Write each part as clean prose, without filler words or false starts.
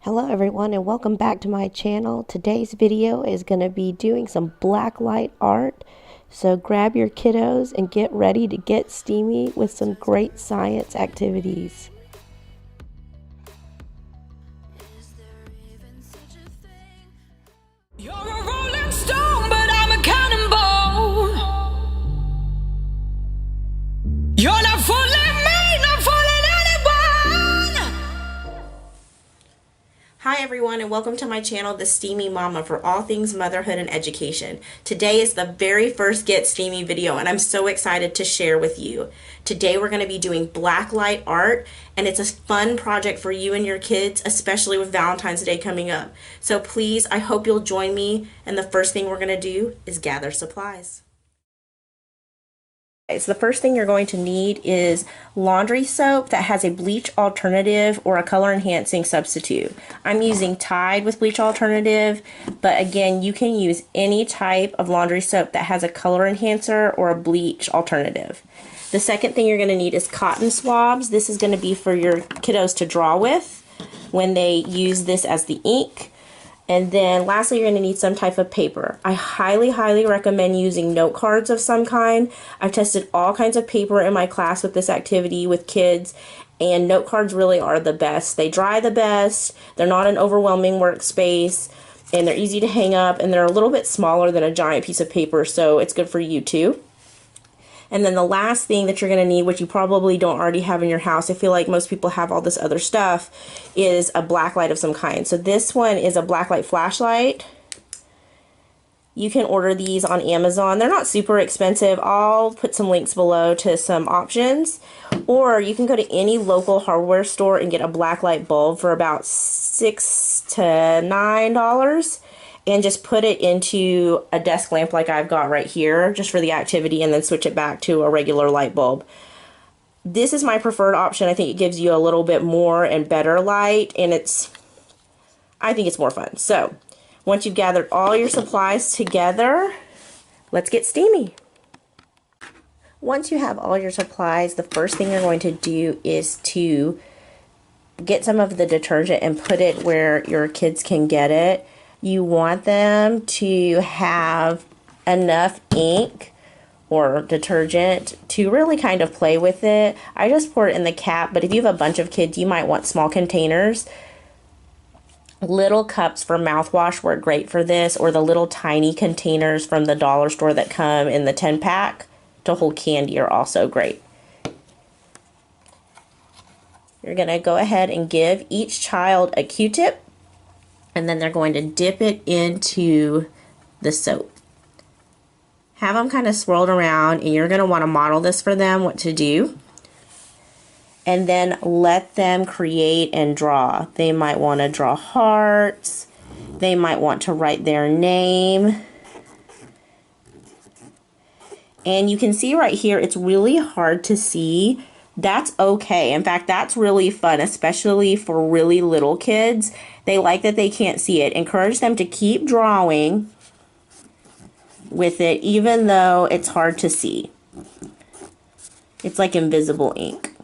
Hello everyone and welcome back to my channel. Today's video is going to be doing some blacklight art. So grab your kiddos and get ready to get steamy with some great science activities. You're a rolling stone, but I'm a cannonball. You're not fooling me, not fooling anyone. Hi everyone and welcome to my channel, The Steamy Mama, for all things motherhood and education. Today is the very first Get Steamy video and I'm so excited to share with you. Today we're going to be doing blacklight art and it's a fun project for you and your kids, especially with Valentine's Day coming up. So please, I hope you'll join me, and the first thing we're going to do is gather supplies. So the first thing you're going to need is laundry soap that has a bleach alternative or a color enhancing substitute. I'm using Tide with bleach alternative, but again, you can use any type of laundry soap that has a color enhancer or a bleach alternative. The second thing you're going to need is cotton swabs. This is going to be for your kiddos to draw with when they use this as the ink. And then lastly, you're going to need some type of paper. I highly recommend using note cards of some kind. I've tested all kinds of paper in my class with this activity with kids, and note cards really are the best. They dry the best, they're not an overwhelming workspace, and they're easy to hang up, and they're a little bit smaller than a giant piece of paper, so it's good for you too. And then the last thing that you're going to need, which you probably don't already have in your house, I feel like most people have all this other stuff, is a blacklight of some kind. So this one is a Blacklight Flashlight. You can order these on Amazon. They're not super expensive. I'll put some links below to some options. Or you can go to any local hardware store and get a blacklight bulb for about $6 to $9. And just put it into a desk lamp like I've got right here, just for the activity, and then switch it back to a regular light bulb. This is my preferred option. I think it gives you a little bit more and better light, and I think it's more fun. So, once you've gathered all your supplies together, let's get steamy. Once you have all your supplies, the first thing you're going to do is to get some of the detergent and put it where your kids can get it. You want them to have enough ink or detergent to really kind of play with it. I just pour it in the cap, but if you have a bunch of kids, you might want small containers. Little cups for mouthwash work great for this, or the little tiny containers from the dollar store that come in the 10-pack to hold candy are also great. You're going to go ahead and give each child a Q-tip, and then they're going to dip it into the soap. Have them kind of swirled around, and you're going to want to model this for them, what to do. And then let them create and draw. They might want to draw hearts. They might want to write their name. And you can see right here, it's really hard to see. That's okay. In fact, that's really fun, especially for really little kids. They like that they can't see it. Encourage them to keep drawing with it, even though it's hard to see. It's like invisible ink.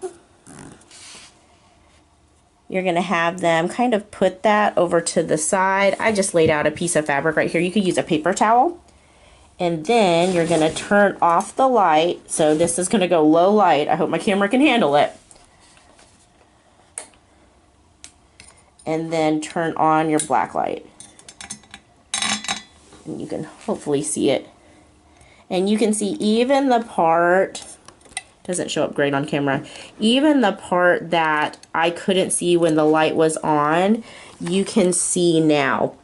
You're going to have them kind of put that over to the side. I just laid out a piece of fabric right here. You could use a paper towel. And then you're going to turn off the light. So this is going to go low light. I hope my camera can handle it. And then turn on your black light. And you can hopefully see it. And you can see even the part, doesn't show up great on camera, even the part that I couldn't see when the light was on, you can see now,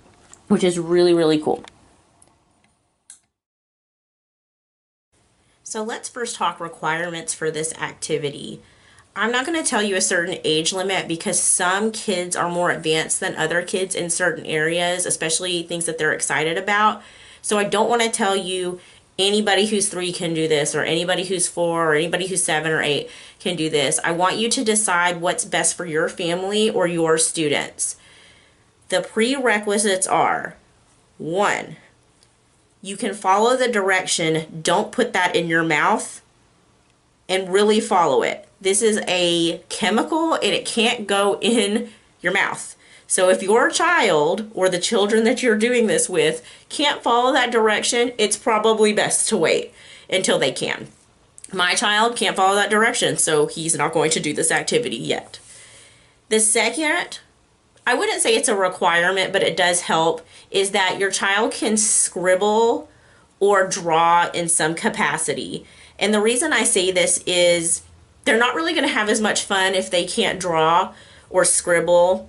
which is really cool. So let's first talk requirements for this activity. I'm not going to tell you a certain age limit because some kids are more advanced than other kids in certain areas, especially things that they're excited about. So I don't want to tell you anybody who's 3 can do this, or anybody who's 4, or anybody who's 7 or 8 can do this. I want you to decide what's best for your family or your students. The prerequisites are, 1, you can follow the direction. Don't put that in your mouth, and really follow it. This is a chemical and it can't go in your mouth. So if your child or the children that you're doing this with can't follow that direction, it's probably best to wait until they can. My child can't follow that direction, so he's not going to do this activity yet. The second, I wouldn't say it's a requirement, but it does help, is that your child can scribble or draw in some capacity. And the reason I say this is they're not really going to have as much fun if they can't draw or scribble,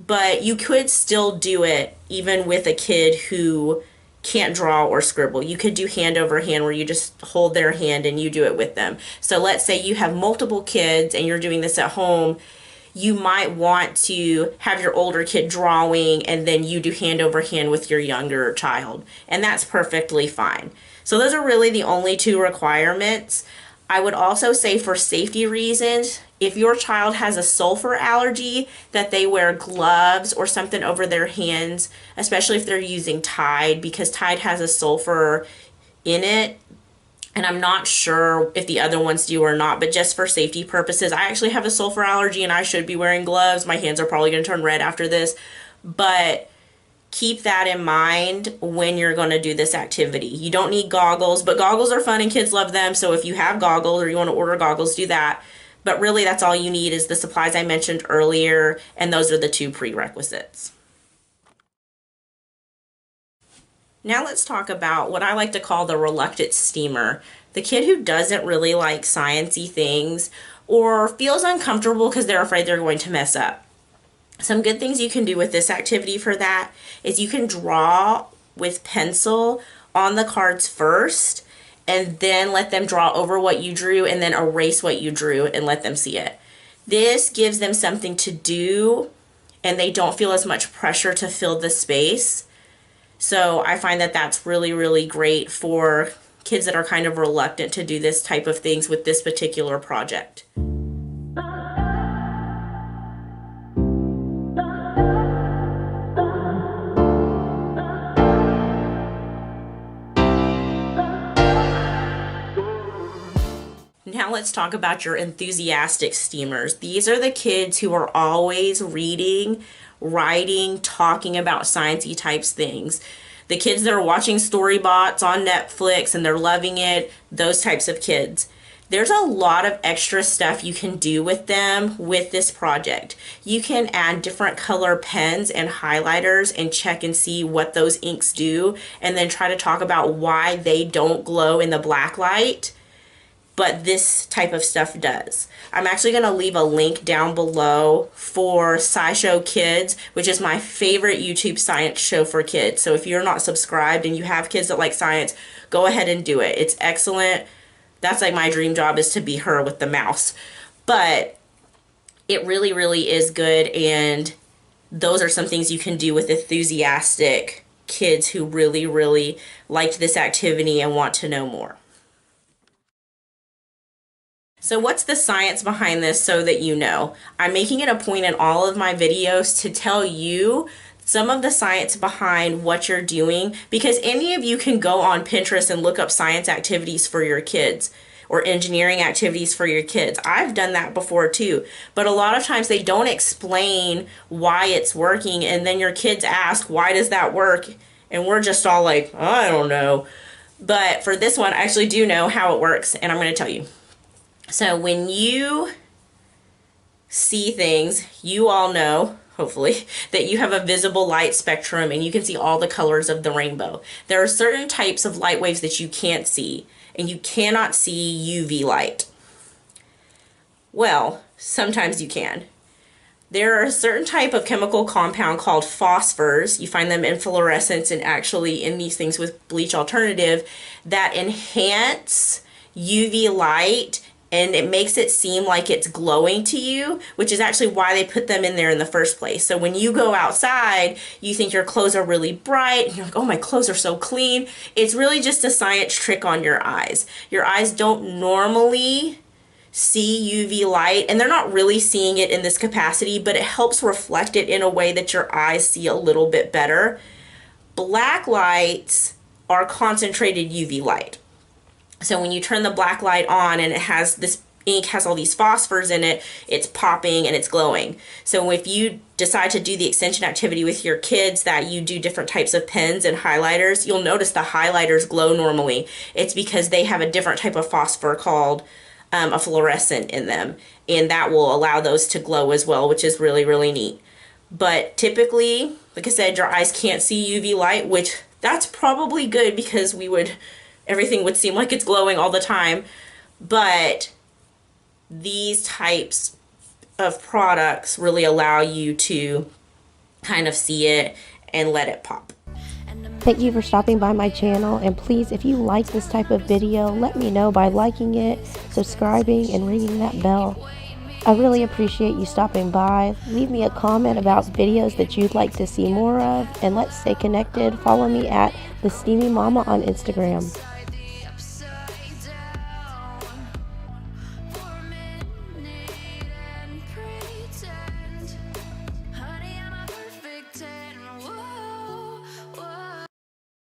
but you could still do it even with a kid who can't draw or scribble. You could do hand over hand where you just hold their hand and you do it with them. So let's say you have multiple kids and you're doing this at home. You might want to have your older kid drawing and then you do hand over hand with your younger child. And that's perfectly fine. So those are really the only two requirements. I would also say for safety reasons, if your child has a sulfur allergy, that they wear gloves or something over their hands, especially if they're using Tide, because Tide has a sulfur in it. And I'm not sure if the other ones do or not, but just for safety purposes, I actually have a sulfur allergy and I should be wearing gloves. My hands are probably going to turn red after this, but keep that in mind when you're going to do this activity. You don't need goggles, but goggles are fun and kids love them. So if you have goggles or you want to order goggles, do that. But really, that's all you need is the supplies I mentioned earlier, and those are the two prerequisites. Now let's talk about what I like to call the reluctant steamer. The kid who doesn't really like sciencey things or feels uncomfortable because they're afraid they're going to mess up. Some good things you can do with this activity for that is you can draw with pencil on the cards first and then let them draw over what you drew and then erase what you drew and let them see it. This gives them something to do and they don't feel as much pressure to fill the space. So I find that that's really, really great for kids that are kind of reluctant to do this type of things with this particular project. Now let's talk about your enthusiastic steamers. These are the kids who are always reading, writing, talking about sciencey types things. The kids that are watching Storybots on Netflix and they're loving it, those types of kids. There's a lot of extra stuff you can do with them with this project. You can add different color pens and highlighters and check and see what those inks do and then try to talk about why they don't glow in the black light, but this type of stuff does. I'm actually going to leave a link down below for SciShowKids, which is my favorite YouTube science show for kids. So if you're not subscribed and you have kids that like science, go ahead and do it. It's excellent. That's like my dream job, is to be her with the mouse. But it really, really is good, and those are some things you can do with enthusiastic kids who really, really liked this activity and want to know more. So what's the science behind this so that you know? I'm making it a point in all of my videos to tell you some of the science behind what you're doing, because any of you can go on Pinterest and look up science activities for your kids or engineering activities for your kids. I've done that before too, but a lot of times they don't explain why it's working, and then your kids ask, why does that work? And we're just all like, I don't know. But for this one, I actually do know how it works, and I'm going to tell you. So when you see things, you all know, hopefully, that you have a visible light spectrum and you can see all the colors of the rainbow. There are certain types of light waves that you can't see, and you cannot see UV light. Well, sometimes you can. There are a certain type of chemical compound called phosphors. You find them in fluorescence and actually in these things with bleach alternative that enhance UV light, and it makes it seem like it's glowing to you, which is actually why they put them in there in the first place. So when you go outside, you think your clothes are really bright, and you're like, oh, my clothes are so clean. It's really just a science trick on your eyes. Your eyes don't normally see UV light, and they're not really seeing it in this capacity, but it helps reflect it in a way that your eyes see a little bit better. Black lights are concentrated UV light. So when you turn the black light on and it has this ink has all these phosphors in it, it's popping and it's glowing. So if you decide to do the extension activity with your kids, that you do different types of pens and highlighters, you'll notice the highlighters glow normally. It's because they have a different type of phosphor called a fluorescent in them, and that will allow those to glow as well, which is really, really neat. But typically, like I said, your eyes can't see UV light, which that's probably good because everything would seem like it's glowing all the time. But these types of products really allow you to kind of see it and let it pop. Thank you for stopping by my channel, and please, if you like this type of video, let me know by liking it, subscribing, and ringing that bell. I really appreciate you stopping by. Leave me a comment about videos that you'd like to see more of, and let's stay connected. Follow me at the STEAMy Mama on Instagram.